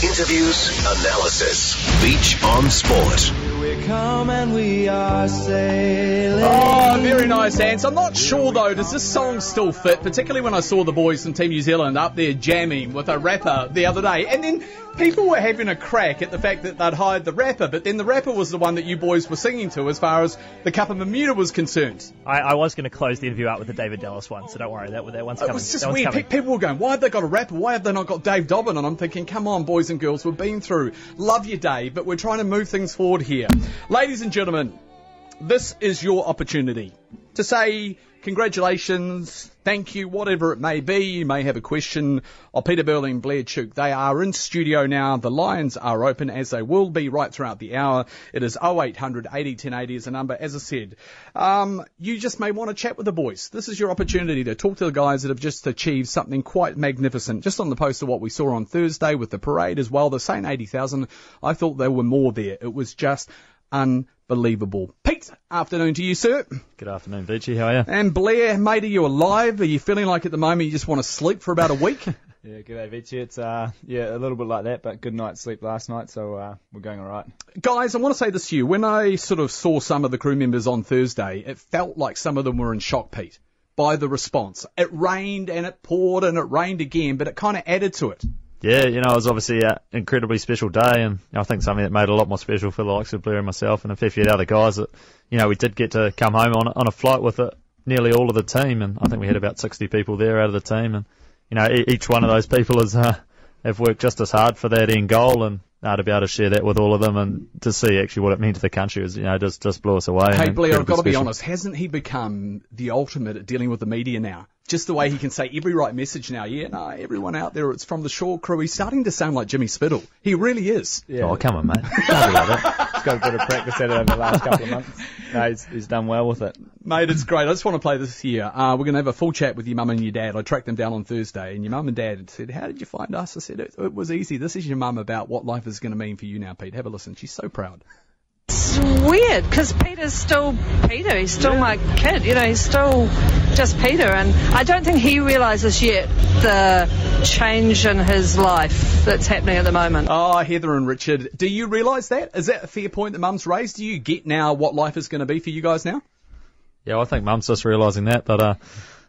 Interviews, analysis. Veitch on Sport. Here we come and we are sailing. Oh, very nice, Ants. I'm not sure, though, does this song still fit, particularly when I saw the boys from Team New Zealand up there jamming with a rapper the other day. And then people were having a crack at the fact that they'd hired the rapper, but then the rapper was the one that you boys were singing to as far as the Cup of Bermuda was concerned. I was going to close the interview out with the David Dallas one, so don't worry, that one's coming. It was just weird. People were going, why have they got a rapper? Why have they not got Dave Dobbin? And I'm thinking, come on, boys and girls, we've been through. Love you, Dave, but we're trying to move things forward here. Ladies and gentlemen, this is your opportunity to say congratulations, thank you, whatever it may be. You may have a question of Peter Burling Blair Turk. They are in studio now. The lines are open, as they will be right throughout the hour. It is 0800 80 1080 is the number. As I said, you just may want to chat with the boys. This is your opportunity to talk to the guys that have just achieved something quite magnificent. Just on the post of what we saw on Thursday with the parade as well, the same 80,000, I thought there were more there. It was just unbelievable. Pete, afternoon to you, sir. Good afternoon, Veitchy. How are you? And Blair, mate, are you alive? Are you feeling like at the moment you just want to sleep for about a week? Yeah, g'day, Veitchy. It's a little bit like that, but good night's sleep last night, so we're going all right. Guys, I want to say this to you. When I sort of saw some of the crew members on Thursday, it felt like some of them were in shock, Pete, by the response. It rained and it poured and it rained again, but it kind of added to it. Yeah, it was obviously an incredibly special day, and I think something that made it a lot more special for the likes of Blair and myself and a fair few other guys that, we did get to come home on a flight with nearly all of the team, and I think we had about 60 people there out of the team, and, each one of those people have worked just as hard for that end goal, and to be able to share that with all of them and to see actually what it meant to the country was, just blew us away. Hey, Blair, I've got to be honest, hasn't he become the ultimate at dealing with the media now? Just the way he can say every right message now. Yeah, no, everyone out there, it's from the Shore crew. He's starting to sound like Jimmy Spittle. He really is. Yeah. Oh, come on, mate. Don't be like that. He's got a bit of practice at it over the last couple of months. No, he's done well with it. Mate, it's great. I just want to play this here. We're going to have a full chat with your mum and your dad. I tracked them down on Thursday, and your mum and dad said, how did you find us? I said, it was easy. This is your mum about what life is going to mean for you now, Pete. Have a listen. She's so proud. It's weird because Peter's still Peter. He's still my kid. He's still just Peter. And I don't think he realises yet the change in his life that's happening at the moment. Oh, Heather and Richard, do you realise that? Is that a fair point that Mum's raised? Do you get now what life is going to be for you guys now? Yeah, I think Mum's just realising that. But,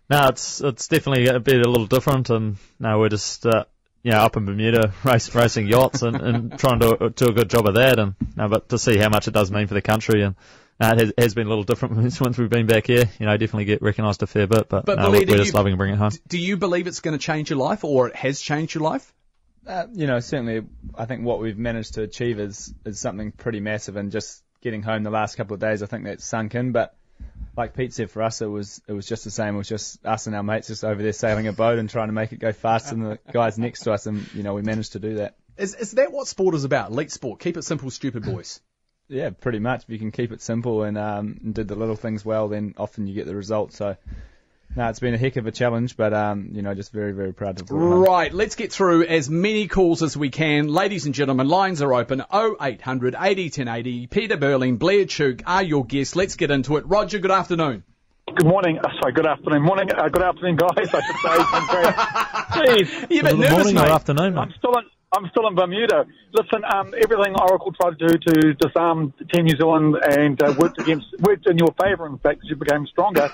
no, it's definitely a little different. And, no, we're just... up in Bermuda, racing yachts and trying to do a good job of that. And but to see how much it does mean for the country, and it has been a little different since we've been back here. Definitely get recognised a fair bit, but we're just loving bringing it home. Do you believe it's going to change your life, or it has changed your life? Certainly, I think what we've managed to achieve is something pretty massive, and just getting home the last couple of days, I think that's sunk in. But like Pete said, for us, it was just the same. It was just us and our mates just over there sailing a boat and trying to make it go faster than the guys next to us, and we managed to do that. Is that what sport is about? Elite sport. Keep it simple, stupid boys. Yeah, pretty much. If you can keep it simple and did the little things well, then often you get the result. So, no, it's been a heck of a challenge, but just very, very proud to bring it home. Right, let's get through as many calls as we can. Ladies and gentlemen, lines are open. 0800 80 1080. Peter Burling, Blair Turk are your guests. Let's get into it. Roger, good afternoon. Good morning. Good afternoon. Morning. Good afternoon, guys. I should say. Jeez. You're a bit nervous, morning mate. Or afternoon, mate. I'm still in Bermuda. Listen, everything Oracle tried to do to disarm Team New Zealand and worked in your favour, in fact, as you became stronger.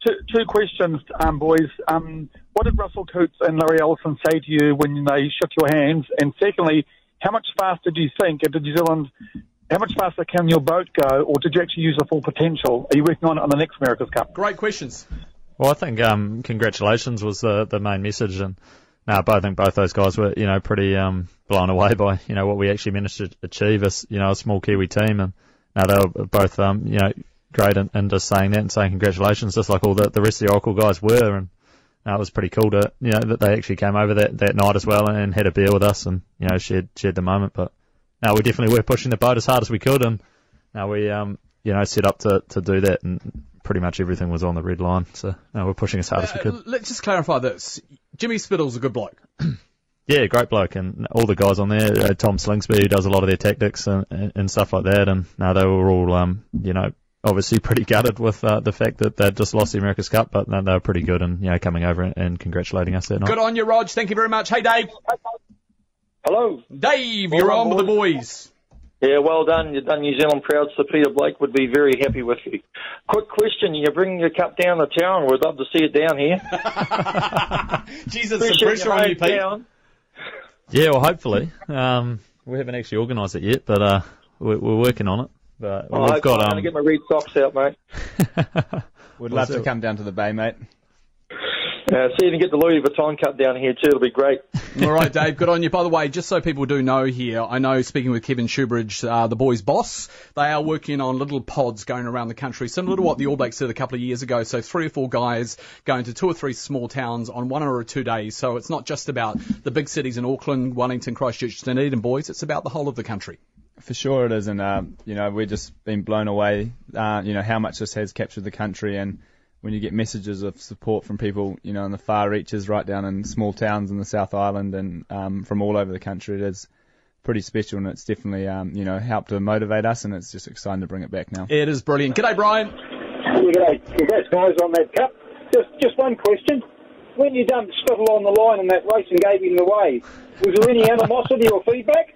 Two questions, boys. What did Russell Coates and Larry Ellison say to you when they shook your hands? And secondly, how much faster do you think, how much faster can your boat go, or did you actually use the full potential? Are you working on it on the next America's Cup? Great questions. Well, I think congratulations was the main message, and I think both those guys were pretty blown away by what we actually managed to achieve as a small Kiwi team, and they were both great in just saying that and saying congratulations, just like all the rest of the Oracle guys were, and it was pretty cool to that they actually came over that night as well and had a beer with us and shared the moment. But no, we definitely were pushing the boat as hard as we could, and now we set up to do that, and pretty much everything was on the red line. So we're pushing as hard as we could. Let's just clarify this. Jimmy Spittle's a good bloke. Yeah, great bloke, and all the guys on there, Tom Slingsby, who does a lot of their tactics and stuff like that, and they were all obviously pretty gutted with the fact that they'd just lost the America's Cup, but they were pretty good and coming over and congratulating us that night. Good on you, Rog. Thank you very much. Hey, Dave. Hello. Dave, you're on with the boys. Yeah, well done. You've done New Zealand proud, so Peter Blake would be very happy with you. Quick question, you're bringing your cup down the town. We'd love to see it down here. Jesus, some pressure on you, Pete. Yeah, well, hopefully. We haven't actually organised it yet, but we're working on it. But we've got. I'm going to get my red socks out, mate. We'd love to come down to the Bay, mate. See if you can get the Louis Vuitton Cup down here too. It'll be great. All right, Dave, good on you. By the way, just so people do know here, I know speaking with Kevin Shoebridge, the boys' boss, they are working on little pods going around the country, similar to what the All Blacks did a couple of years ago. So 3 or 4 guys going to 2 or 3 small towns on 1 or 2 days. So it's not just about the big cities in Auckland, Wellington, Christchurch, Dunedin, boys. It's about the whole of the country. For sure it is, and we've just been blown away, how much this has captured the country, and when you get messages of support from people, in the far reaches, right down in small towns in the South Island, and from all over the country, it is pretty special, and it's definitely, helped to motivate us, and it's just exciting to bring it back now. It is brilliant. G'day, Brian. Yeah, g'day. Congrats, guys, on that cup. Just one question. When you dumped Spittle on the line in that race and gave him the wave, was there any animosity or feedback?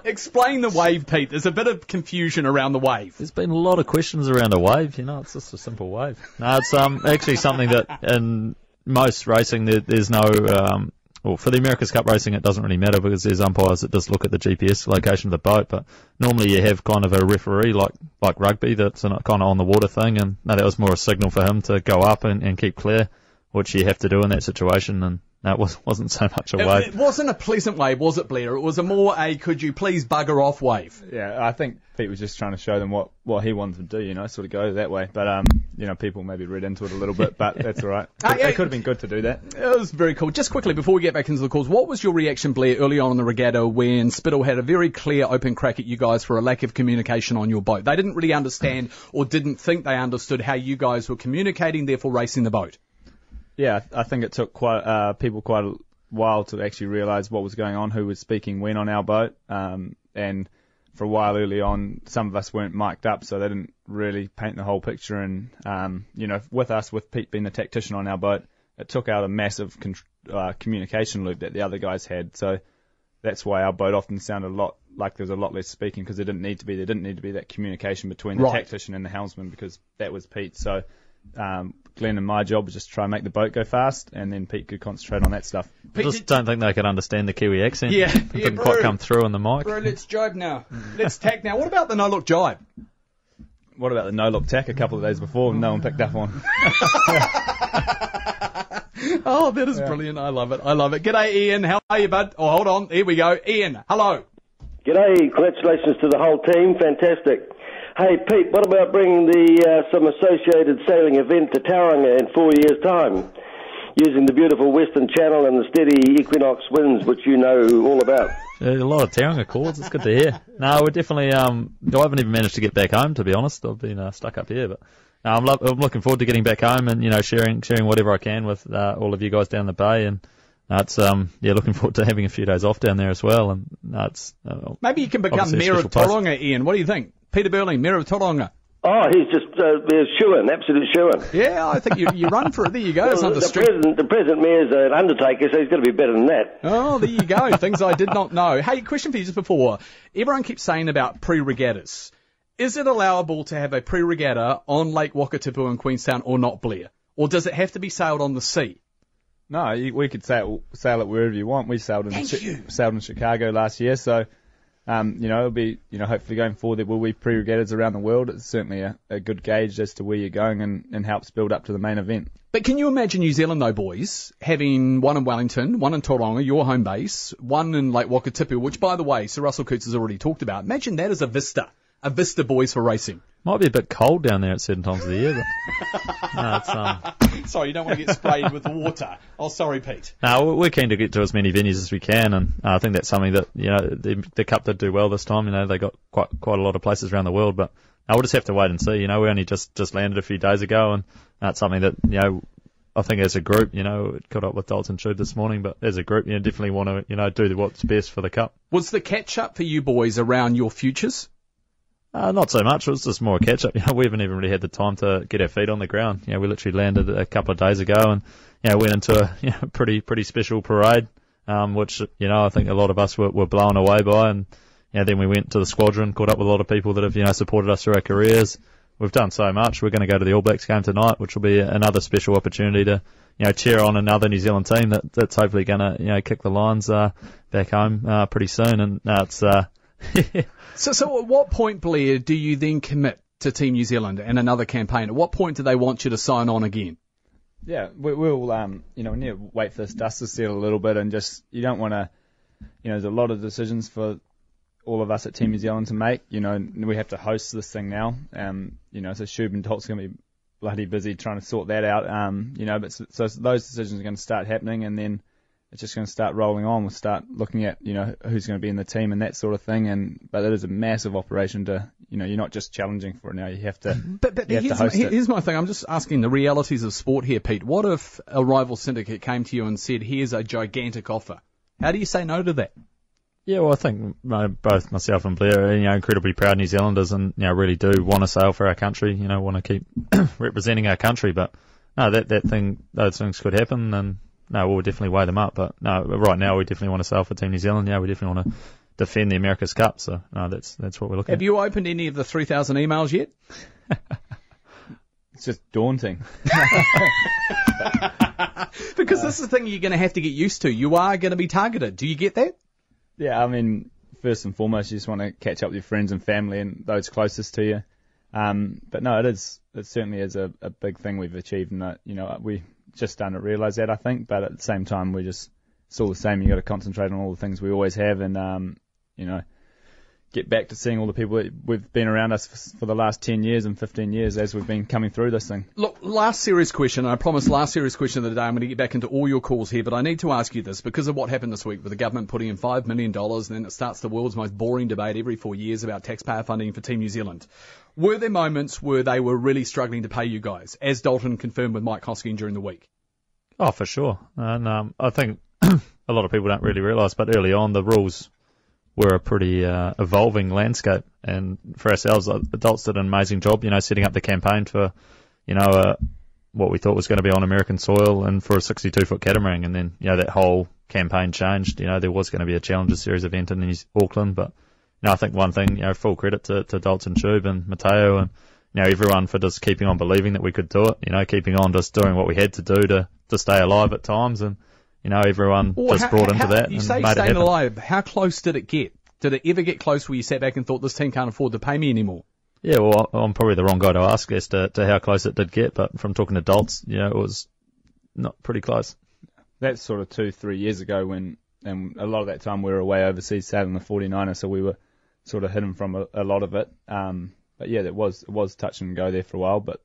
Explain the wave, Pete. There's a bit of confusion around the wave. There's been a lot of questions around a wave. It's just a simple wave. No, it's actually something that in most racing there's no. For the America's Cup racing, it doesn't really matter because there's umpires that just look at the GPS location of the boat. But normally you have kind of a referee like rugby that's kind of on the water thing, and that was more a signal for him to go up and keep clear, which you have to do in that situation. And that wasn't so much a wave. It wasn't a pleasant wave, was it, Blair? It was a more could you please bugger off wave. Yeah, I think Pete was just trying to show them what he wanted to do, sort of go that way. But, people maybe read into it a little bit, but that's all right. It could have been good to do that. It was very cool. Just quickly, before we get back into the calls, what was your reaction, Blair, early on in the regatta when Spittle had a very clear open crack at you guys for a lack of communication on your boat? They didn't really understand or didn't think they understood how you guys were communicating, therefore racing the boat. Yeah, I think it took people quite a while to actually realise what was going on, who was speaking when on our boat, and for a while early on, some of us weren't mic'd up, so they didn't really paint the whole picture. And with Pete being the tactician on our boat, it took out a massive communication loop that the other guys had. So that's why our boat often sounded a lot like there was a lot less speaking, because there didn't need to be that communication between the tactician and the helmsman, because that was Pete. So Glenn and my job was just to try and make the boat go fast, and then Pete could concentrate on that stuff. I just don't think they could understand the Kiwi accent. Yeah, it didn't quite come through on the mic. Bro, let's jibe now. Let's tack now. What about the no-look jibe? What about the no-look tack a couple of days before no one picked up on? Oh, that is brilliant. I love it. G'day, Ian. How are you, bud? Oh, hold on. Here we go. Ian, hello. G'day. Congratulations to the whole team. Fantastic. Hey, Pete, what about bringing some associated sailing event to Tauranga in 4 years' time, using the beautiful Western Channel and the steady equinox winds, which you know all about? A lot of Tauranga calls. It's good to hear. No, we're definitely. I haven't even managed to get back home, to be honest. I've been stuck up here, but I'm looking forward to getting back home and sharing whatever I can with all of you guys down the bay. And it's looking forward to having a few days off down there as well. And it's maybe you can become Mayor of Tauranga, Ian. What do you think? Peter Burling, Mayor of Tauranga. Oh, he's just shoo-in, absolute shoo-in. Yeah, I think you run for it. There you go. Well, the present mayor's an undertaker, so he's got to be better than that. Oh, there you go. Things I did not know. Hey, question for you just before. Everyone keeps saying about pre-regattas. Is it allowable to have a pre-regatta on Lake Wakatipu in Queenstown or not, Blair? Or does it have to be sailed on the sea? No, we could sail it wherever you want. We sailed in Chicago last year, so... it'll be, hopefully going forward there will be pre-regattas around the world. It's certainly a good gauge as to where you're going and helps build up to the main event. But can you imagine New Zealand, though, boys, having one in Wellington, one in Tauranga, your home base, one in Lake Wakatipu, which, by the way, Sir Russell Coutts has already talked about. Imagine that as a vista, boys, for racing. Might be a bit cold down there at certain times of the year, but no, it's Sorry, you don't want to get sprayed with water. Oh, sorry, Pete. No, we're keen to get to as many venues as we can, and I think that's something that the Cup did do well this time. They got quite a lot of places around the world, but we'll just have to wait and see. We only just landed a few days ago, and that's something that I think as a group, caught up with Dalton Shute this morning, but as a group, definitely want to do what's best for the Cup. Was the catch up for you boys around your futures? Not so much. It was just more a catch-up. We haven't even really had the time to get our feet on the ground. We literally landed a couple of days ago and went into a pretty special parade. which, I think a lot of us were blown away by. And, then we went to the squadron, caught up with a lot of people that have, supported us through our careers. We've done so much. We're going to go to the All Blacks game tonight, which will be another special opportunity to, cheer on another New Zealand team that's hopefully going to, kick the Lions back home pretty soon. And it's So at what point, Blair, do you then commit to Team New Zealand and another campaign? At what point do they want you to sign on again? Yeah, we'll we need to wait for this dust to settle a little bit, and just, you don't want to, there's a lot of decisions for all of us at Team New Zealand to make. We have to host this thing now. So Shub and Tolt's going to be bloody busy trying to sort that out. But so those decisions are going to start happening, and then it's just going to start rolling on. We'll start looking at, who's going to be in the team and that sort of thing. But it is a massive operation to, you're not just challenging for it now. You have to, here's my thing. I'm just asking the realities of sport here, Pete. What if a rival syndicate came to you and said, here's a gigantic offer? How do you say no to that? Yeah, well, I think both myself and Blair are, incredibly proud New Zealanders, and, really do want to sail for our country, want to keep representing our country. But no, those things could happen, and no, we'll definitely weigh them up. But no, right now we definitely want to sail for Team New Zealand. Yeah, we definitely want to defend the America's Cup. So no, that's what we're looking at. Have you opened any of the 3,000 emails yet? It's just daunting. Because this is the thing you're going to have to get used to. You are going to be targeted. Do you get that? Yeah, first and foremost, you just want to catch up with your friends and family and those closest to you. But no, it certainly is a big thing we've achieved, and we just starting to realise that, I think. But at the same time, it's all the same. You've got to concentrate on all the things we always have, and get back to seeing all the people that we've been around us for the last 10 years and 15 years as we've been coming through this thing. Look, last serious question, and I promise last serious question of the day. I'm going to get back into all your calls here, but I need to ask you this because of what happened this week with the government putting in $5 million, and then it starts the world's most boring debate every 4 years about taxpayer funding for Team New Zealand. Were there moments where they were really struggling to pay you guys, as Dalton confirmed with Mike Hosking during the week? Oh, for sure. And I think a lot of people don't really realise, but early on the rules were a pretty evolving landscape, and for ourselves, adults did an amazing job, setting up the campaign for, what we thought was going to be on American soil and for a 62-foot catamaran, and then, that whole campaign changed. There was going to be a Challenger Series event in Auckland, but, I think one thing, full credit to Dalton, Shub and Mateo and, everyone for just keeping on believing that we could do it, keeping on just doing what we had to do to stay alive at times, and everyone just brought into that. You and say made staying it happen. alive. How close did it get? Did it ever get close where you sat back and thought this team can't afford to pay me anymore? Yeah, well, I'm probably the wrong guy to ask as to how close it did get, but from talking to adults, it was not pretty close. That's sort of 2-3 years ago and a lot of that time we were away overseas sailing the 49er, so we were sort of hidden from a lot of it. But yeah, it was touch and go there for a while, but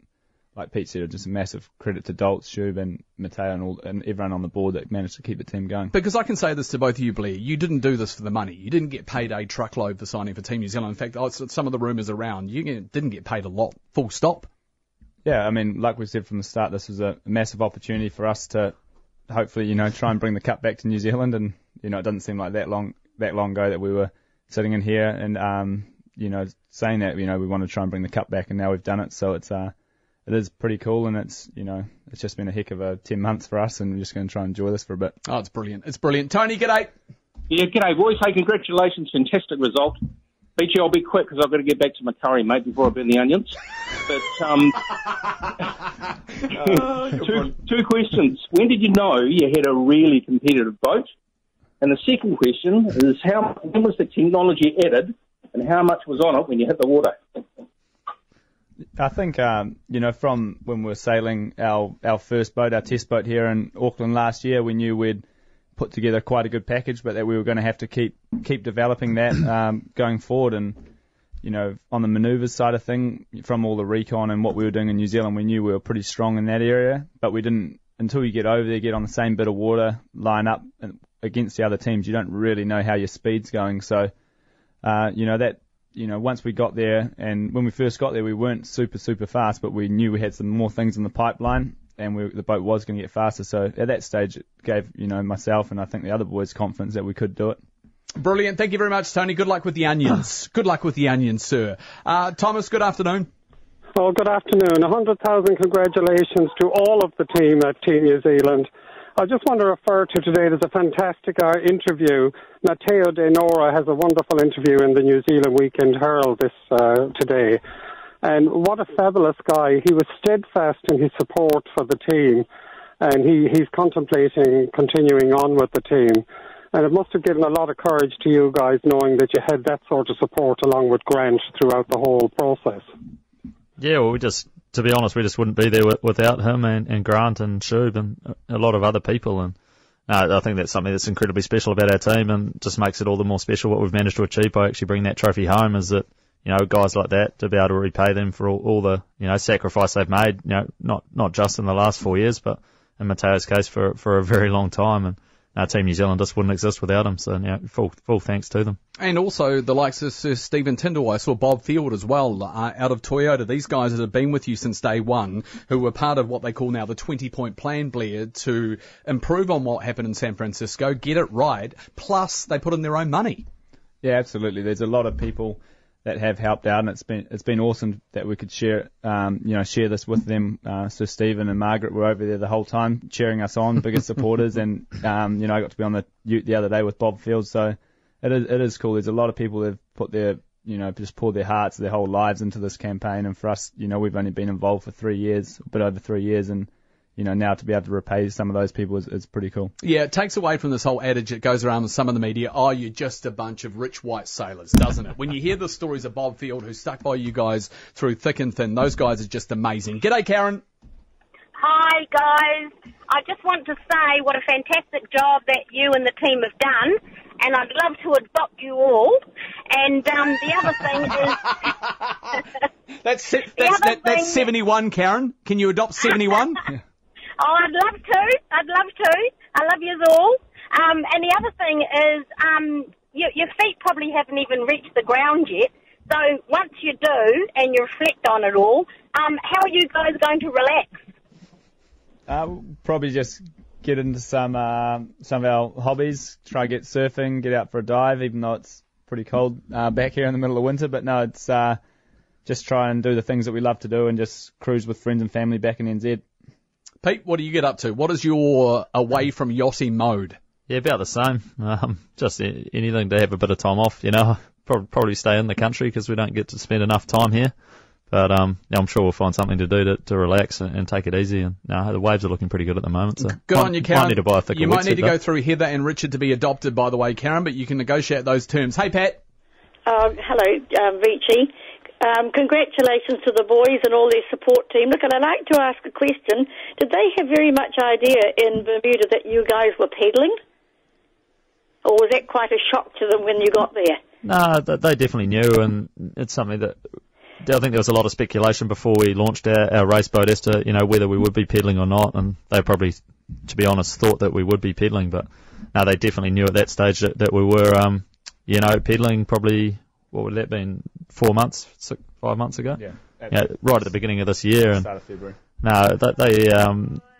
like Pete said, just a massive credit to Daltz, Shub and Mateo and everyone on the board that managed to keep the team going. Because I can say this to both of you, Blair, you didn't do this for the money. You didn't get paid a truckload for signing for Team New Zealand. In fact, some of the rumours around, you didn't get paid a lot, full stop. Yeah, like we said from the start, this was a massive opportunity for us to hopefully, try and bring the cup back to New Zealand. And, it doesn't seem like that long ago that we were sitting in here and, saying that, we want to try and bring the cup back, and now we've done it. So it is pretty cool, and it's just been a heck of a 10 months for us, and we're just going to try and enjoy this for a bit. Oh, it's brilliant. It's brilliant. Tony, g'day. Yeah, g'day, boys. Hey, congratulations. Fantastic result. Beachy, I'll be quick because I've got to get back to my curry, mate, before I burn the onions. But, two questions. When did you know you had a really competitive boat? And the second question is, when was the technology added, and how much was on it when you hit the water? I think, from when we were sailing our first boat, our test boat here in Auckland last year, we knew we'd put together quite a good package, but that we were going to have to keep developing that going forward. And, on the manoeuvres side of thing, from all the recon and what we were doing in New Zealand, we knew we were pretty strong in that area, but we didn't, until you get over there, get on the same bit of water, line up against the other teams, you don't really know how your speed's going. So, once we got there, and when we first got there, we weren't super, super fast, but we knew we had some more things in the pipeline, and the boat was going to get faster. So at that stage, it gave, myself and I think the other boys confidence that we could do it. Brilliant. Thank you very much, Tony. Good luck with the onions. Good luck with the onions, sir. Thomas, good afternoon. Oh, good afternoon. 100,000 congratulations to all of the team at Team New Zealand. I just want to refer to today, there's a fantastic interview. Matteo De Nora has a wonderful interview in the New Zealand Weekend Herald today. And what a fabulous guy. He was steadfast in his support for the team, and he's contemplating continuing on with the team. And it must have given a lot of courage to you guys knowing that you had that sort of support along with Grant throughout the whole process. Yeah, well, to be honest, we just wouldn't be there without him and Grant and Shub and a lot of other people. And I think that's something that's incredibly special about our team and just makes it all the more special what we've managed to achieve by actually bringing that trophy home, is that, you know, guys like that, to be able to repay them for all the, you know, sacrifice they've made, you know, not just in the last 4 years, but in Matteo's case for a very long time. And Team New Zealand just wouldn't exist without him. So, you know, full thanks to them. And also the likes of Sir Stephen Tyndall. I saw Bob Field as well, out of Toyota. These guys that have been with you since day one, who were part of what they call now the 20-point plan, Blair, to improve on what happened in San Francisco, get it right, plus they put in their own money. Yeah, absolutely. There's a lot of people that have helped out, and it's been awesome that we could share this with them. So Stephen and Margaret were over there the whole time, cheering us on, biggest supporters, and I got to be on the ute the other day with Bob Field. So it is cool. There's a lot of people that have put their, just poured their hearts, their whole lives into this campaign, and for us, we've only been involved for 3 years, a bit over 3 years, and now to be able to repay some of those people is pretty cool. Yeah, it takes away from this whole adage that goes around with some of the media, oh, you're just a bunch of rich white sailors, doesn't it? When you hear the stories of Bob Field, who stuck by you guys through thick and thin, those guys are just amazing. G'day, Karen. Hi, guys. I just want to say what a fantastic job that you and the team have done, and I'd love to adopt you all. And the other thing is... That's 71, Karen. Can you adopt 71? Oh, I'd love to. I love you all. And the other thing is, your feet probably haven't even reached the ground yet. So once you do and you reflect on it all, how are you guys going to relax? Probably just get into some of our hobbies. Try get surfing, get out for a dive, even though it's pretty cold back here in the middle of winter. But no, it's just try and do the things that we love to do and just cruise with friends and family back in NZ. Pete, what do you get up to? What is your away from yachting mode? Yeah, about the same. Just anything to have a bit of time off, Probably stay in the country because we don't get to spend enough time here. But I'm sure we'll find something to do to relax and take it easy. And the waves are looking pretty good at the moment. So good on you, Karen. Might need to buy a thicker you might need to though. go through Heather and Richard to be adopted, by the way, Karen, but you can negotiate those terms. Hey, Pat. Hello, Veitchy. Congratulations to the boys and all their support team. Look, and I'd like to ask a question. Did they have very much idea in Bermuda that you guys were peddling? Or was that quite a shock to them when you got there? No, they definitely knew, and it's something that I think there was a lot of speculation before we launched our race boat as to, whether we would be peddling or not, and they probably, to be honest, thought that we would be peddling, but no, they definitely knew at that stage that we were, peddling probably, what would that have been, 5 months ago? Yeah, right at the beginning of this year. And start of February. No, they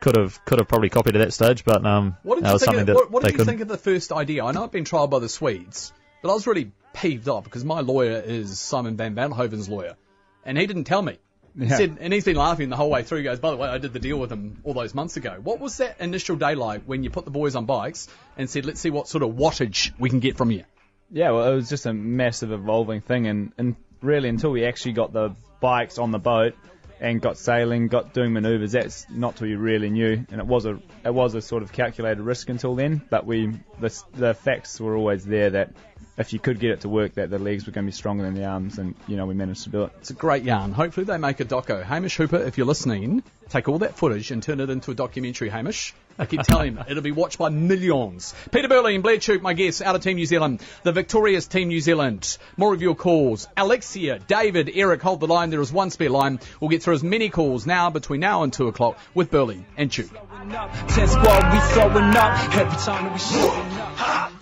could have probably copied at that stage, but what did you think of the first idea? I know it's been trialled by the Swedes, but I was really peeved off because my lawyer is Simon van Vanhoven's lawyer, and he didn't tell me. He said, and he's been laughing the whole way through. He goes, by the way, I did the deal with him all those months ago. What was that initial day like when you put the boys on bikes and said, let's see what sort of wattage we can get from you? Yeah, well, it was just a massive evolving thing, and really until we actually got the bikes on the boat and got sailing, got doing manoeuvres, that's not till you really knew, and it was a sort of calculated risk until then, but the facts were always there that if you could get it to work, that the legs were going to be stronger than the arms, and we managed to do it. It's a great yarn. Hopefully they make a doco. Hamish Hooper, if you're listening, take all that footage and turn it into a documentary, Hamish. I keep telling him, it'll be watched by millions. Peter Burling Blair Turk, my guest, out of Team New Zealand. The victorious Team New Zealand. More of your calls. Alexia, David, Eric, hold the line. There is one spare line. We'll get through as many calls now between now and 2 o'clock with Burling and Turk. 10 squad, we throwing up every time that we shooting up.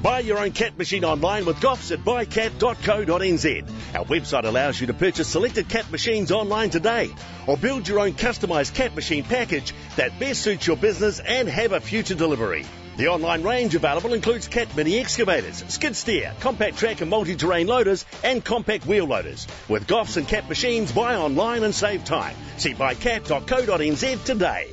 Buy your own cat machine online with Goffs at buycat.co.nz. Our website allows you to purchase selected cat machines online today, or build your own customised cat machine package that best suits your business and have a future delivery. The online range available includes Cat mini excavators, skid steer, compact track and multi-terrain loaders, and compact wheel loaders. With Goffs and Cat machines, buy online and save time. See buycat.co.nz today.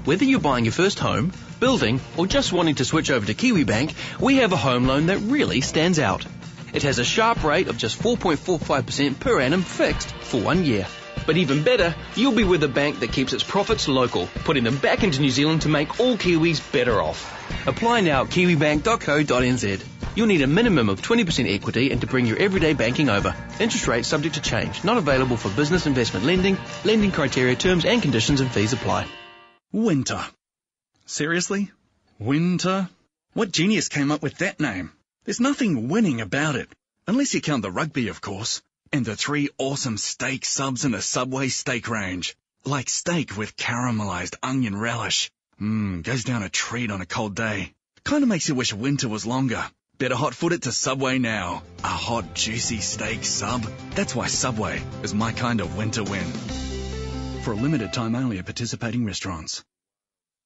Whether you're buying your first home, building, or just wanting to switch over to KiwiBank, we have a home loan that really stands out. It has a sharp rate of just 4.45% per annum fixed for 1 year. But even better, you'll be with a bank that keeps its profits local, putting them back into New Zealand to make all Kiwis better off. Apply now at kiwibank.co.nz. You'll need a minimum of 20% equity and to bring your everyday banking over. Interest rates subject to change. Not available for business investment lending. Lending criteria, terms and conditions and fees apply. Winter. Seriously? Winter? What genius came up with that name? There's nothing winning about it. Unless you count the rugby, of course. And the 3 awesome steak subs in the Subway steak range. Like steak with caramelized onion relish. Goes down a treat on a cold day. Kinda makes you wish winter was longer. Better hot foot it to Subway now. A hot, juicy steak sub. That's why Subway is my kind of winter win. For a limited time only at participating restaurants.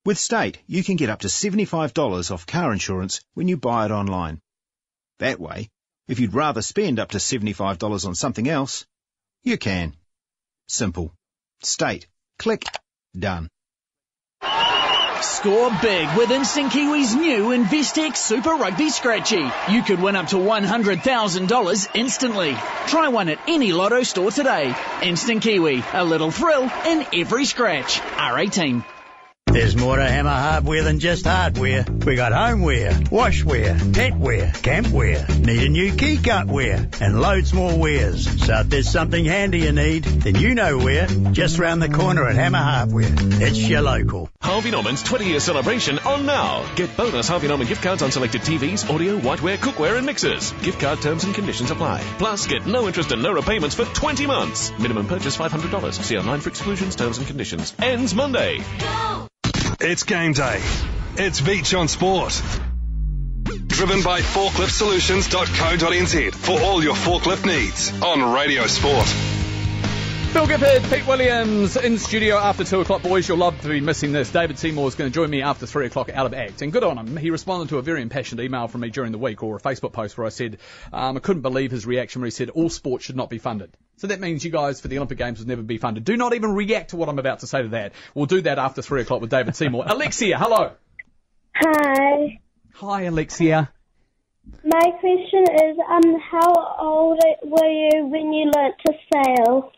With State, you can get up to $75 off car insurance when you buy it online. That way, if you'd rather spend up to $75 on something else, you can. Simple. State. Click. Done. Score big with Instant Kiwi's new InvestX Super Rugby Scratchy. You could win up to $100,000 instantly. Try one at any Lotto store today. Instant Kiwi, a little thrill in every scratch. R18. There's more to Hammer Hardware than just hardware. We got homeware, washware, petware, campware. Need a new key cutware and loads more wares. So if there's something handy you need, then you know where. Just round the corner at Hammer Hardware. It's your local. Harvey Norman's 20-year celebration on now. Get bonus Harvey Norman gift cards on selected TVs, audio, whiteware, cookware and mixers. Gift card terms and conditions apply. Plus, get no interest and no repayments for 20 months. Minimum purchase $500. See online for exclusions, terms and conditions. Ends Monday. Go! It's game day. It's Veitch on Sport. Driven by forkliftsolutions.co.nz for all your forklift needs on Radio Sport. Phil Gifford, Pete Williams in studio after 2 o'clock. Boys, you'll love to be missing this. David Seymour is going to join me after 3 o'clock out of act. And good on him. He responded to a very impassioned email from me during the week, or a Facebook post where I said, I couldn't believe his reaction where he said, all sports should not be funded. So that means you guys for the Olympic Games would never be funded. Do not even react to what I'm about to say to that. We'll do that after 3 o'clock with David Seymour. Alexia, hello. Hi. Hi, Alexia. My question is, how old were you when you learnt to sail?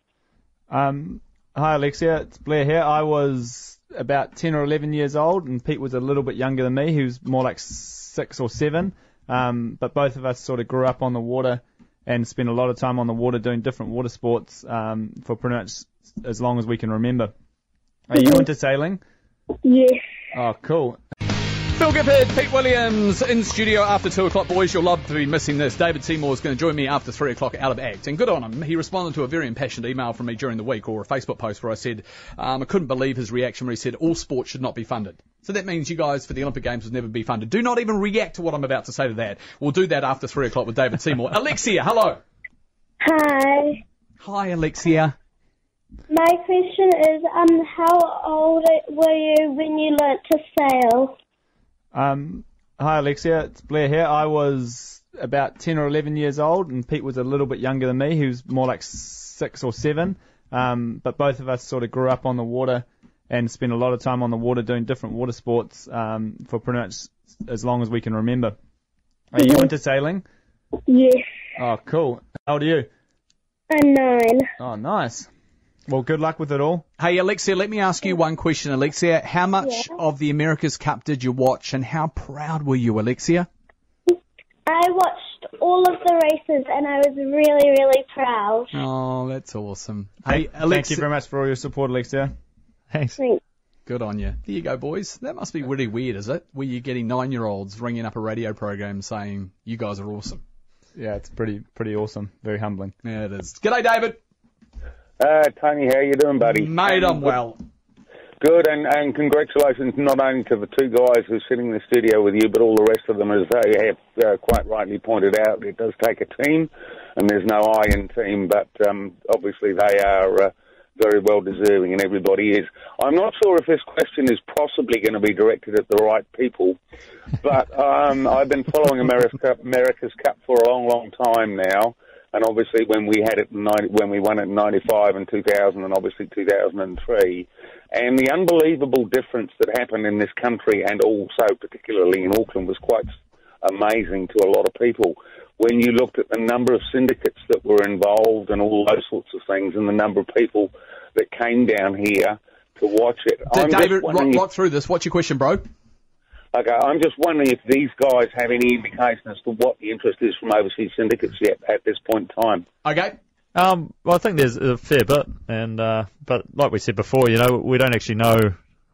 Hi Alexia, it's Blair here. I was about 10 or 11 years old, and Pete was a little bit younger than me. He was more like 6 or 7. But both of us sort of grew up on the water and spent a lot of time on the water doing different water sports for pretty much as long as we can remember. Are you into sailing? Yes. Oh, cool. Phil Gifford, Pete Williams in studio after 2 o'clock. Boys, you'll love to be missing this. David Seymour is going to join me after 3 o'clock out of act. And good on him. He responded to a very impassioned email from me during the week, or a Facebook post where I said, I couldn't believe his reaction where he said, all sports should not be funded. So that means you guys for the Olympic Games would never be funded. Do not even react to what I'm about to say to that. We'll do that after 3 o'clock with David Seymour. Alexia, hello. Hi. Hi, Alexia. My question is, how old were you when you learnt to sail? Hi Alexia, it's Blair here. I was about 10 or 11 years old, and Pete was a little bit younger than me. He was more like 6 or 7. But both of us sort of grew up on the water and spent a lot of time on the water doing different water sports for pretty much as long as we can remember. Are you into sailing? Yes. Oh, cool. How old are you? I'm 9. Oh, nice. Well, good luck with it all. Hey, Alexia, let me ask you one question, Alexia. How much of the America's Cup did you watch, and how proud were you, Alexia? I watched all of the races, and I was really, really proud. Oh, that's awesome. Hey, Alexia. Thank you very much for all your support, Alexia. Thanks. Good on you. There you go, boys. That must be really weird, is it? Where you're getting 9-year-olds ringing up a radio program saying, you guys are awesome. Yeah, it's pretty awesome. Very humbling. Yeah, it is. G'day, David. Tony, how you doing, buddy? Mate, I'm well. Good, and congratulations not only to the 2 guys who are sitting in the studio with you, but all the rest of them, as they have quite rightly pointed out. It does take a team, and there's no I in team, but obviously they are very well deserving, and everybody is. I'm not sure if this question is possibly going to be directed at the right people, but I've been following America's Cup for a long, long time now, and obviously when we had it when we won it in 95 and 2000 and obviously 2003, and the unbelievable difference that happened in this country and also particularly in Auckland was quite amazing to a lot of people. When you looked at the number of syndicates that were involved and all those sorts of things and the number of people that came down here to watch it. David, rock through this. What's your question, bro? Okay, I'm just wondering if these guys have any indication as to what the interest is from overseas syndicates yet at this point in time. Okay. Well, I think there's a fair bit, and but like we said before, we don't actually know.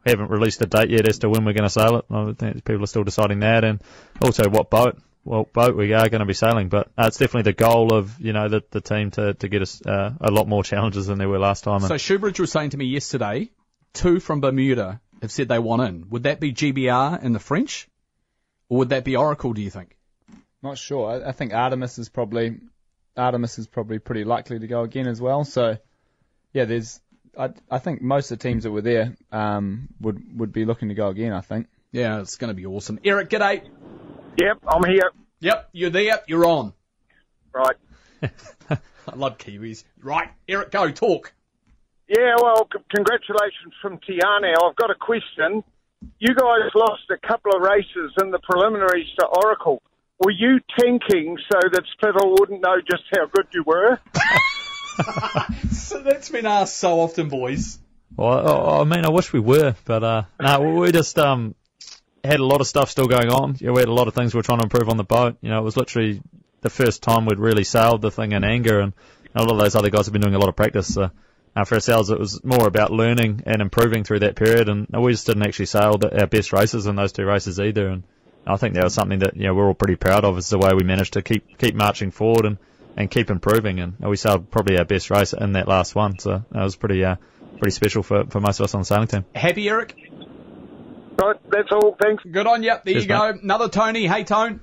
We haven't released a date yet as to when we're going to sail it. I think people are still deciding that, and also what boat we are going to be sailing. But it's definitely the goal of the team to get us a lot more challenges than there were last time. So Shoebridge was saying to me yesterday, 2 from Bermuda have said they want in. Would that be GBR and the French, or would that be Oracle? Do you think? Not sure. I think Artemis is probably pretty likely to go again as well. So yeah, I think most of the teams that were there would be looking to go again, I think. Yeah, it's going to be awesome. Eric, g'day. Yep, I'm here. Yep, you're there. You're on. Right. I love Kiwis. Right, Eric, go, talk. Yeah, well, congratulations from Tiana. I've got a question. You guys lost a couple of races in the preliminaries to Oracle. Were you tanking so that Spittle wouldn't know just how good you were? So that's been asked so often, boys. Well, I mean, I wish we were, but no, we just had a lot of stuff still going on. We had a lot of things we were trying to improve on the boat. It was literally the first time we'd really sailed the thing in anger, and a lot of those other guys have been doing a lot of practice. So for ourselves, it was more about learning and improving through that period, and we just didn't actually sail our best races in those 2 races either. And I think that was something that we're all pretty proud of, is the way we managed to keep marching forward and keep improving. And we sailed probably our best race in that last one, so that was pretty special for most of us on the sailing team. Happy, Eric? Right, that's all. Thanks. Good on you. There Cheers, you go. mate. Another Tony. Hey, Tone.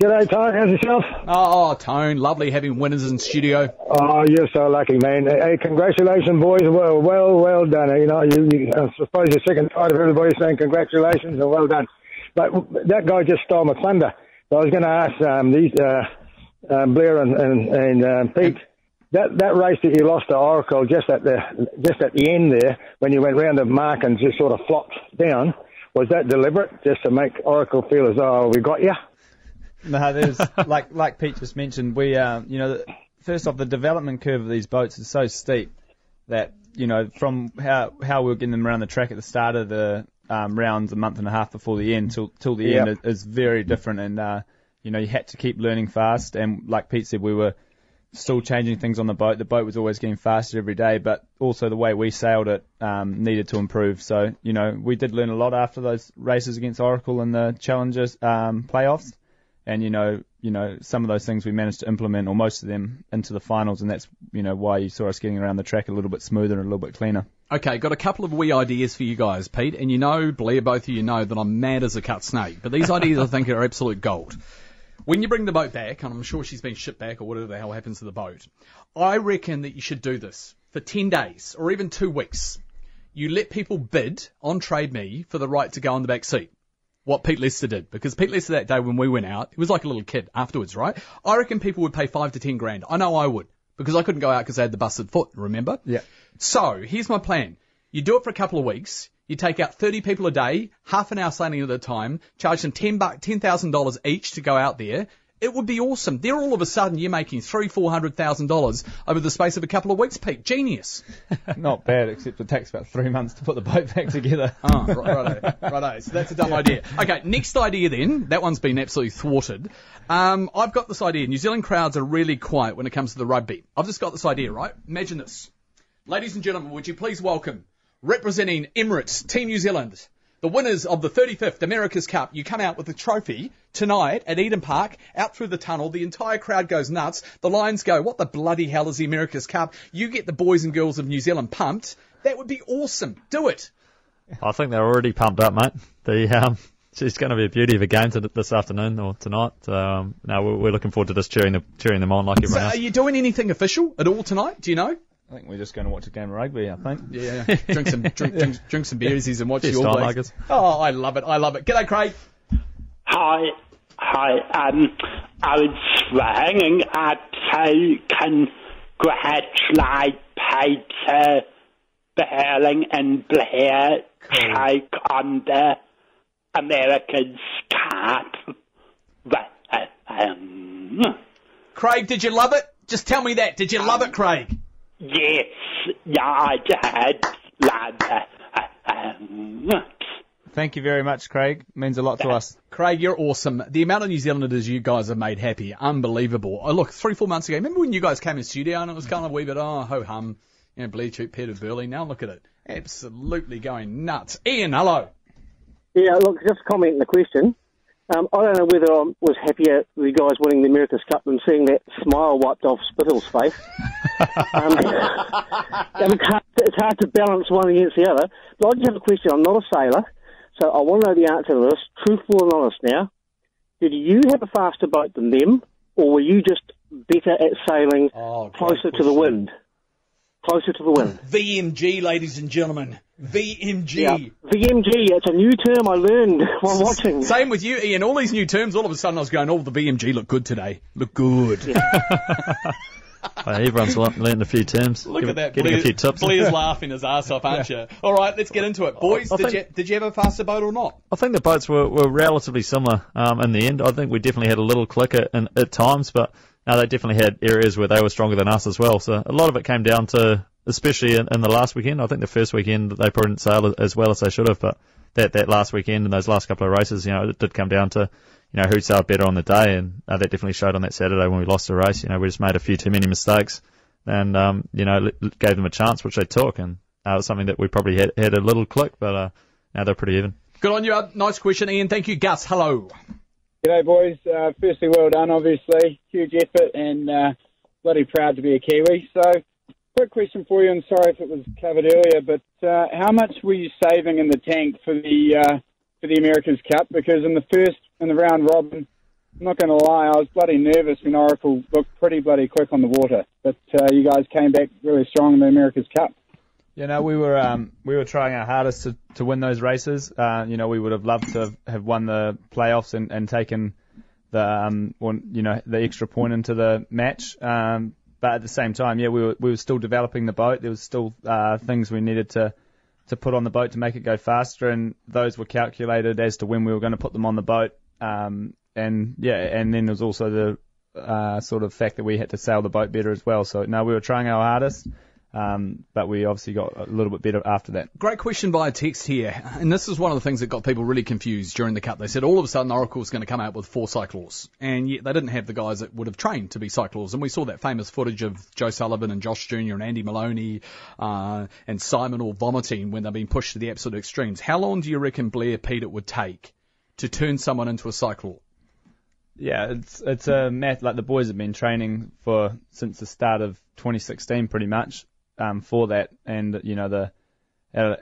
G'day, Tone. How's yourself? Oh, Tone. Lovely having winners in studio. Oh, you're so lucky, man. Hey, congratulations, boys. Well done. I suppose you're sick and tired of everybody saying congratulations and well done. But that guy just stole my thunder. So I was going to ask Blair and Pete, that race that you lost to Oracle just at the end there, when you went round the mark and just sort of flopped down, was that deliberate, just to make Oracle feel as though we got you? No, there's like Pete just mentioned. We first off, the development curve of these boats is so steep that from how we were getting them around the track at the start of the rounds a month and a half before the end till the end is very different, and you had to keep learning fast. And like Pete said, we were still changing things on the boat. The boat was always getting faster every day, but also the way we sailed it needed to improve. So we did learn a lot after those races against Oracle and the Challengers playoffs. And, some of those things we managed to implement, or most of them, into the finals, and that's, why you saw us getting around the track a little bit smoother and a little bit cleaner. Okay, got a couple of wee ideas for you guys, Pete, and Blair, both of you know that I'm mad as a cut snake, but these ideas I think are absolute gold. When you bring the boat back, and I'm sure she's been shipped back or whatever the hell happens to the boat, I reckon that you should do this for 10 days or even 2 weeks. You let people bid on Trade Me for the right to go on the back seat. What Pete Lester did, because Pete Lester that day when we went out, he was like a little kid afterwards, right? I reckon people would pay 5 to 10 grand. I know I would, because I couldn't go out because I had the busted foot, remember? Yeah. So, here's my plan. You do it for a couple of weeks, you take out 30 people a day, half an hour sailing at a time, charge them $10,000 each to go out there. It would be awesome. There all of a sudden you're making $300,000-$400,000 over the space of a couple of weeks, Pete. Genius. Not bad, except it takes about 3 months to put the boat back together. Oh, righto. So that's a dumb idea. Okay, next idea then. That one's been absolutely thwarted. I've got this idea. New Zealand crowds are really quiet when it comes to the rugby. I've just got this idea, right? Imagine this. Ladies and gentlemen, would you please welcome, representing Emirates, Team New Zealand, the winners of the 35th America's Cup. You come out with the trophy tonight at Eden Park, out through the tunnel. The entire crowd goes nuts. The Lions go, what the bloody hell is the America's Cup? You get the boys and girls of New Zealand pumped. That would be awesome. Do it. I think they're already pumped up, mate. It's going to be a beauty of a game this afternoon or tonight. No, we're looking forward to just cheering them on like everyone else. Are you doing anything official at all tonight? Do you know? I think we're just going to watch a game of rugby, I think. Yeah, drink some beersies and watch Yes, the All All Blacks. Blacks. Oh, I love it. G'day, Craig. Hi. I was ringing to congratulate Peter Burling and Blair Turk on the America's Cup. Craig, did you love it? Just tell me that. Did you love it, Craig? Yes, I did love it. Thank you very much, Craig. Means a lot to us. Craig, you're awesome. The amount of New Zealanders you guys have made happy, unbelievable. Oh, look, 3-4 months ago, remember when you guys came in studio and it was kind of a wee bit, ho-hum, Blair Turk, Peter Burling. Now look at it. Absolutely going nuts. Ian, hello. Yeah, look, just commenting the question. I don't know whether I was happier with you guys winning the America's Cup than seeing that smile wiped off Spittle's face. It's hard to balance one against the other. But I just have a question. I'm not a sailor, so I want to know the answer to this. Truthful and honest now. Did you have a faster boat than them, or were you just better at sailing closer to the wind? Closer to the wind. VMG, ladies and gentlemen. VMG. Yeah. VMG, it's a new term I learned while watching. Same with you, Ian. All these new terms, all of a sudden I was going, the VMG look good today. Look good. Yeah. Everyone's learned a few terms. Look at that. Getting a few tips. Blair's laughing his ass off, aren't you? All right, let's get into it. Boys, did you have a faster boat or not? I think the boats were relatively similar in the end. I think we definitely had a little click at times, but no, they definitely had areas where they were stronger than us as well. So a lot of it came down to, especially in the last weekend, I think the first weekend they probably didn't sail as well as they should have, but that last weekend and those last couple of races, it did come down to, who sailed better on the day, and that definitely showed on that Saturday when we lost the race. We just made a few too many mistakes and, gave them a chance, which they took, and it was something that we probably had a little click, but now they're pretty even. Good on you. Nice question, Ian. Thank you. Gus, hello. G'day, boys. Firstly, well done, obviously. Huge effort and bloody proud to be a Kiwi. So, quick question for you, and sorry if it was covered earlier, but how much were you saving in the tank for the America's Cup? Because in the round robin, I'm not going to lie, I was bloody nervous when Oracle looked pretty bloody quick on the water. But you guys came back really strong in the America's Cup. We were trying our hardest to win those races. We would have loved to have won the playoffs and taken the extra point into the match. But at the same time, we were still developing the boat. There was still things we needed to put on the boat to make it go faster, and those were calculated as to when we were going to put them on the boat. And then there was also the sort of fact that we had to sail the boat better as well. So we were trying our hardest. But we obviously got a little bit better after that. Great question via text here. And this is one of the things that got people really confused during the Cup. They said all of a sudden Oracle was going to come out with 4 cyclors. And yet they didn't have the guys that would have trained to be cyclors. And we saw that famous footage of Joe Sullivan and Josh Jr. and Andy Maloney and Simon all vomiting when they've been pushed to the absolute extremes. How long do you reckon, Blair, Pete, it would take to turn someone into a cyclor? Yeah, it's a math. Like the boys have been training since the start of 2016 pretty much. For that, and a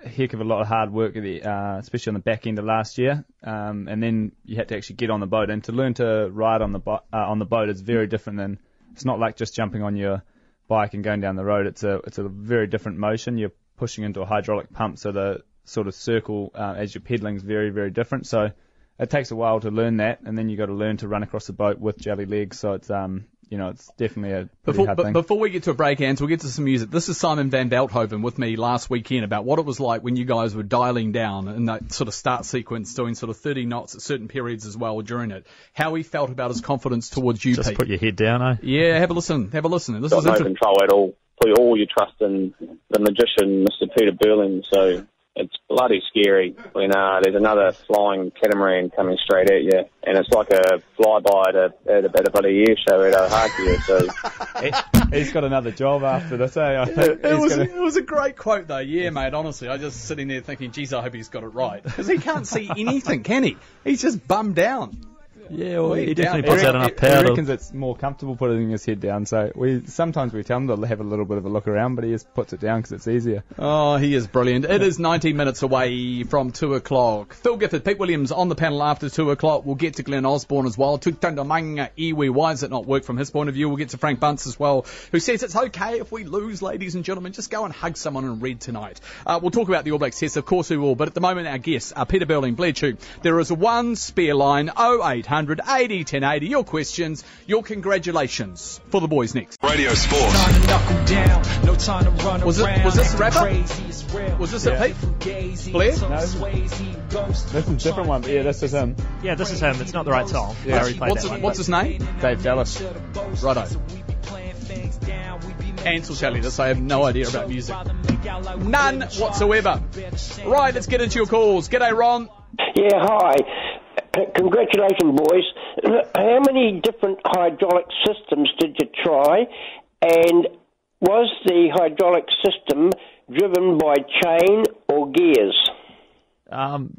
heck of a lot of hard work, especially on the back end of last year, and then you had to actually get on the boat, and to learn to ride on the boat is very different than, it's not like just jumping on your bike and going down the road. It's a very different motion. You're pushing into a hydraulic pump, so the sort of circle as you're pedaling is very, very different. So it takes a while to learn that, and then you got to learn to run across the boat with jelly legs. So it's it's definitely a pretty hard thing. Before we get to a break, Ans, we'll get to some music. This is Simon van Veldhoven with me last weekend about what it was like when you guys were dialing down in that sort of start sequence, doing sort of 30 knots at certain periods as well during it. How he felt about his confidence towards you, Just Pete. Put your head down, eh? Yeah, have a listen. This Got no control at all. Put all your trust in the magician, Mr. Peter Burling. So it's bloody scary when there's another flying catamaran coming straight at you, and it's like a flyby at a bloody air show at Ohakia. So he's got another job after this, eh? I think it was a great quote though. Yeah, mate. Honestly, I just sitting there thinking, geez, I hope he's got it right, because he can't see anything, can he? He's just bummed down. Yeah, well, he definitely He puts out enough power. He reckons it's more comfortable putting his head down, so sometimes we tell him to have a little bit of a look around, but he just puts it down because it's easier. Oh, he is brilliant. It is 19 minutes away from 2 o'clock. Phil Gifford, Pete Williams on the panel after 2 o'clock. We'll get to Glenn Osborne as well. Tutandamanga iwi, why does it not work from his point of view? We'll get to Frank Bunce as well, who says it's okay if we lose, ladies and gentlemen. Just go and hug someone in red tonight. We'll talk about the All Blacks test, of course we will, but at the moment our guests are Peter Burling Blair Turk. There is one spare line, 0800 80 1080. Your questions, your congratulations for the boys next. Radio Sport. Was this a rapper? Was this a Pete? Blair? No, this is a different one, but yeah, this is him. Yeah, this is him. It's not the right song. Yeah. What's his name? Dave Dallas. Righto. Ansel tell you this, I have no idea about music. None whatsoever. Right, let's get into your calls. G'day, Ron. Yeah, hi. Congratulations, boys. How many different hydraulic systems did you try? And was the hydraulic system driven by chain or gears?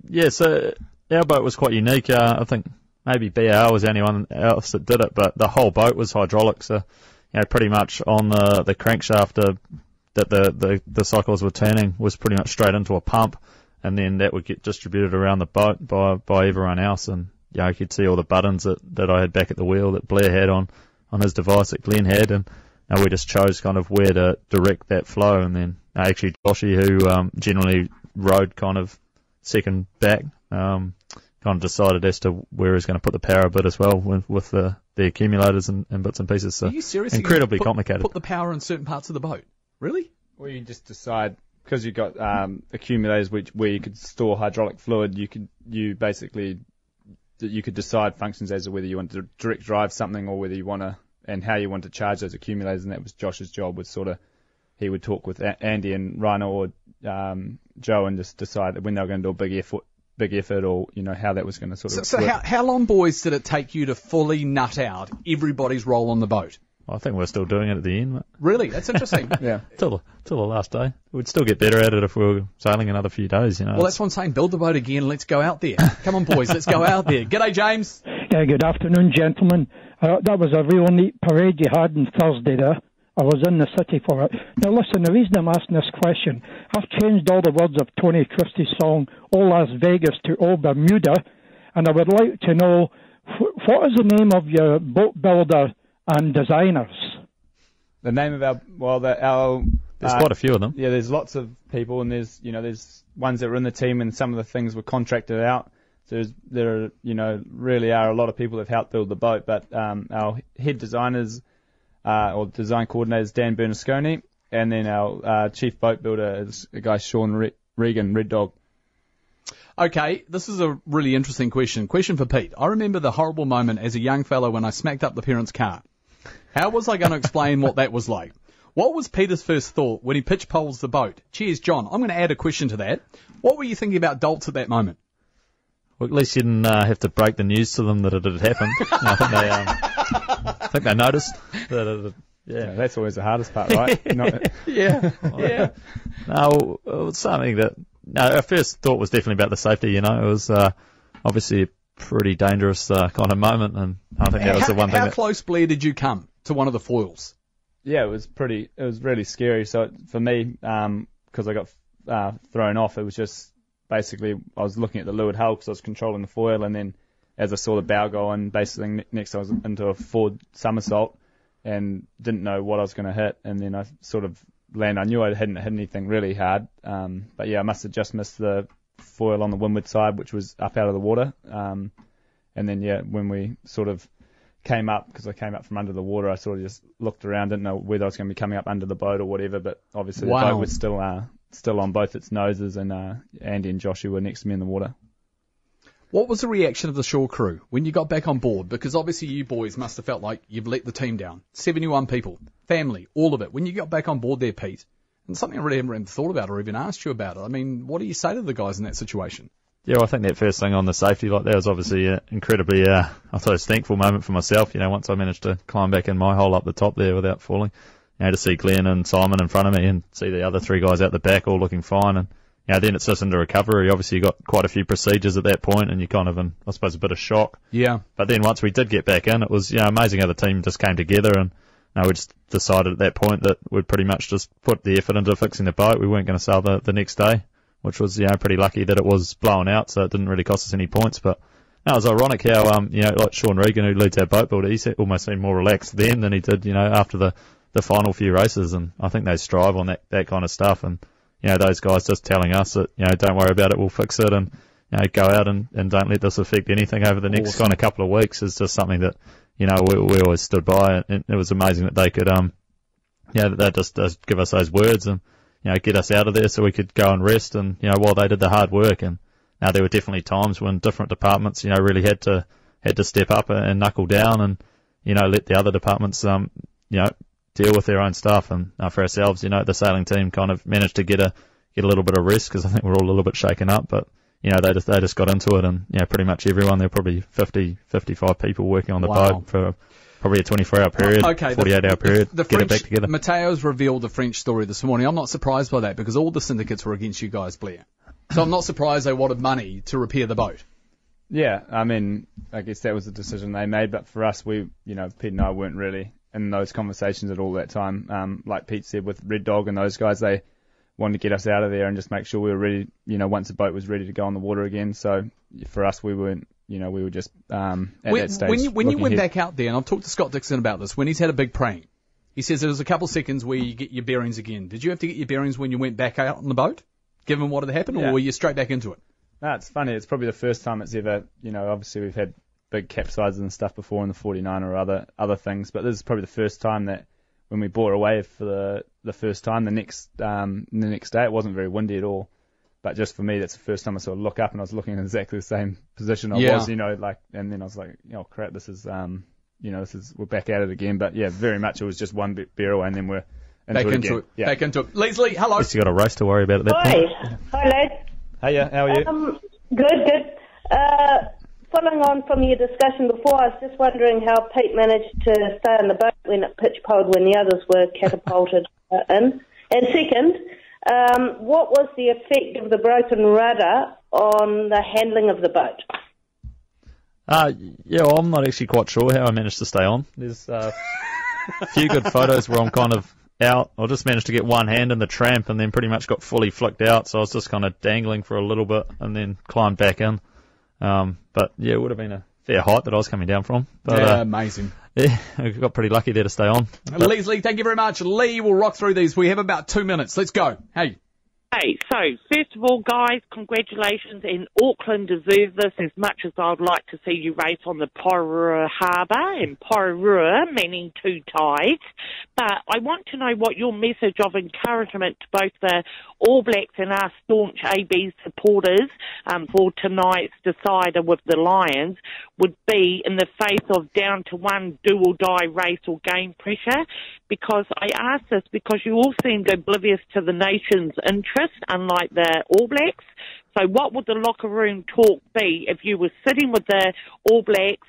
Yeah, so our boat was quite unique. I think maybe BAR was the only one else that did it, but the whole boat was hydraulic. So, pretty much on the crankshaft that the cycles were turning was pretty much straight into a pump, and then that would get distributed around the boat by everyone else. And you could see all the buttons that I had back at the wheel that Blair had on his device that Glenn had, and we just chose kind of where to direct that flow. And then actually Joshy, who generally rode kind of second back, kind of decided as to where he's going to put the power a bit as well with the accumulators and bits and pieces. So are you seriously incredibly complicated. Put the power in certain parts of the boat? Really? Well, you just decide, because you've got accumulators where you could store hydraulic fluid, you could decide functions as to whether you want to direct drive something or whether you want to, and how you want to charge those accumulators. And that was Josh's job, was sort of, he would talk with Andy and Rhino or Joe and just decide when they were going to do a big effort, or how that was going to sort of. So how long, boys, did it take you to fully nut out everybody's role on the boat? I think we're still doing it at the end. Mate. Really? That's interesting. Yeah. Till the last day. We'd still get better at it if we were sailing another few days, Well, that's what I'm saying. Build the boat again. Let's go out there. Come on, boys. Let's go out there. G'day, James. Yeah, good afternoon, gentlemen. That was a real neat parade you had on Thursday there. I was in the city for it. Now, listen, the reason I'm asking this question, I've changed all the words of Tony Christie's song, Old Las Vegas, to Old Bermuda, and I would like to know, what is the name of your boat builder and designers? The name of our there's quite a few of them. Yeah, there's lots of people, and there's ones that were in the team, and some of the things were contracted out. So there really are a lot of people that have helped build the boat. But our head designers or design coordinator is Dan Bernasconi, and then our chief boat builder is a guy Sean Regan, Red Dog. Okay, this is a really interesting question. Question for Pete. I remember the horrible moment as a young fellow when I smacked up the parents' car. How was I going to explain what that was like? What was Peter's first thought when he pitch poles the boat? Cheers, John. I'm going to add a question to that. What were you thinking about dolts at that moment? Well, at least you didn't have to break the news to them that it had happened. I think they noticed. Yeah, that's always the hardest part, right? Yeah. No, it was something that. No, our first thought was definitely about the safety. It was obviously a pretty dangerous kind of moment, and I think that was the one thing. How close, Blair, did you come to one of the foils? Yeah, it was really scary. So for me, because I got thrown off, it was just basically I was looking at the leeward hull because I was controlling the foil, and then as I saw the bow go in, basically next I was into a forward somersault and didn't know what I was going to hit, and then I sort of landed. I knew I hadn't hit anything really hard, but yeah, I must have just missed the foil on the windward side, which was up out of the water, and then when we sort of came up, because I came up from under the water, I sort of just looked around, didn't know whether I was going to be coming up under the boat or whatever, but obviously the boat was still on both its noses, and Andy and Joshua were next to me in the water. What was the reaction of the shore crew when you got back on board? Because obviously you boys must have felt like you've let the team down. 71 people, family, all of it. When you got back on board there, Pete, and something I really haven't thought about or even asked you about it, I mean, what do you say to the guys in that situation? Yeah, well, I think that first thing on the safety, that was obviously incredibly, I thought, thankful moment for myself. Once I managed to climb back in my hole up the top there without falling, to see Glenn and Simon in front of me and see the other three guys out the back all looking fine, and then it's just into recovery. Obviously, you got quite a few procedures at that point, and you're kind of in, I suppose, a bit of shock. Yeah. But then once we did get back in, it was amazing how the team just came together, and we just decided at that point that we'd pretty much just put the effort into fixing the boat. We weren't going to sail the next day, which was pretty lucky that it was blowing out, so it didn't really cost us any points. But no, it was ironic how like Sean Regan, who leads our boat builder, he almost seemed more relaxed then than he did after the final few races, and I think they strive on that kind of stuff. And those guys just telling us that don't worry about it, we'll fix it, and go out and don't let this affect anything over the next kind of couple of weeks is just something that we always stood by, and it was amazing that they could that they just give us those words and get us out of there so we could go and rest, and while they did the hard work. And there were definitely times when different departments really had to step up and knuckle down and let the other departments deal with their own stuff. And for ourselves, the sailing team kind of managed to get a little bit of rest, because I think we're all a little bit shaken up. But they just got into it, and pretty much everyone, there were probably 50, 55 people working on the boat for probably a 24-hour period, 48-hour period, the get French, it back together. Mateo's revealed the French story this morning. I'm not surprised by that, because all the syndicates were against you guys, Blair. So I'm not surprised they wanted money to repair the boat. Yeah, I mean, I guess that was the decision they made, but for us, we, Pete and I weren't really in those conversations at all that time. Like Pete said, with Red Dog and those guys, they wanted to get us out of there and just make sure we were ready, once the boat was ready to go on the water again. So for us, we weren't, we were just at that stage. When you went back out there, and I've talked to Scott Dixon about this, when he's had a big prank, he says there was a couple seconds where you get your bearings again. Did you have to get your bearings when you went back out on the boat, given what had happened, or were you straight back into it? No, it's funny. It's probably the first time it's ever, obviously we've had big capsizes and stuff before in the 49 or other things, but this is probably the first time that when we bore away for the first time, the next day, it wasn't very windy at all. But just for me, that's the first time I sort of look up, and I was looking in exactly the same position I was, and then I was like, crap, this is, we're back at it again. But yeah, very much it was just one beer away, and then we're into it again. Yeah. Back into it. Leslie, hello. Guess you got a race to worry about at that point. Hi, lads. Hiya, how are you? Good. Following on from your discussion before, I was just wondering how Pete managed to stay on the boat when it pitch poled when the others were catapulted in. And second, what was the effect of the broken rudder on the handling of the boat? I'm not actually quite sure how I managed to stay on. There's a few good photos where I'm kind of out. I just managed to get one hand in the tramp and then pretty much got fully flicked out, so I was just kind of dangling for a little bit and then climbed back in. But yeah, it would have been a fair height that I was coming down from. But, amazing. Yeah, I got pretty lucky there to stay on. Leslie, thank you very much. Lee will rock through these. We have about 2 minutes. Let's go. Hey. Hey, so first of all, guys, congratulations, and Auckland deserve this as much as I'd like to see you race on the Porirua Harbour, and Porirua meaning two tides. But I want to know what your message of encouragement to both the All Blacks and our staunch AB supporters for tonight's decider with the Lions would be in the face of down to one do-or-die race or game pressure. Because I ask this because you all seemed oblivious to the nation's interest, unlike the All Blacks. So what would the locker room talk be if you were sitting with the All Blacks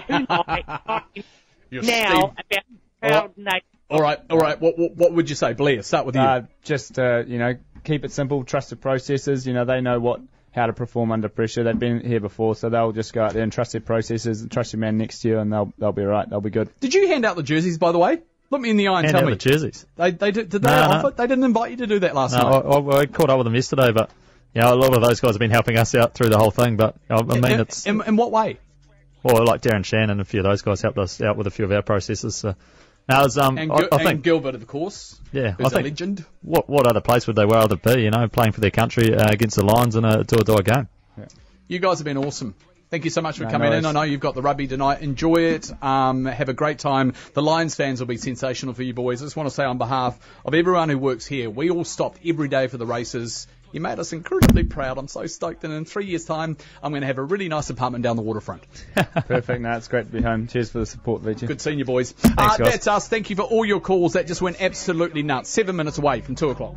tonight now about proud nation? All right. What would you say, Blair? Start with you. Just keep it simple. Trust the processes. They know how to perform under pressure. They've been here before, so they'll just go out there and trust their processes and trust your man next year, and they'll be all right. They'll be good. Did you hand out the jerseys, by the way? Look me in the eye and tell me. The jerseys. They did they offer? They didn't invite you to do that last night. I caught up with them yesterday, but a lot of those guys have been helping us out through the whole thing. But it's in what way? Well, like Darren Shannon and a few of those guys helped us out with a few of our processes. So. Now, I think Gilbert, of course. Yeah, I think a legend. What other place would they rather be? Playing for their country against the Lions in a do-or-die game. Yeah. You guys have been awesome. Thank you so much for coming in. I know you've got the rugby tonight. Enjoy it. Have a great time. The Lions fans will be sensational for you boys. I just want to say on behalf of everyone who works here, we all stopped every day for the races. You made us incredibly proud. I'm so stoked. And in 3 years' time, I'm going to have a really nice apartment down the waterfront. Perfect. No, it's great to be home. Cheers for the support, Veitch. Good seeing you, boys. Thanks, guys. That's us. Thank you for all your calls. That just went absolutely nuts. 7 minutes away from 2 o'clock.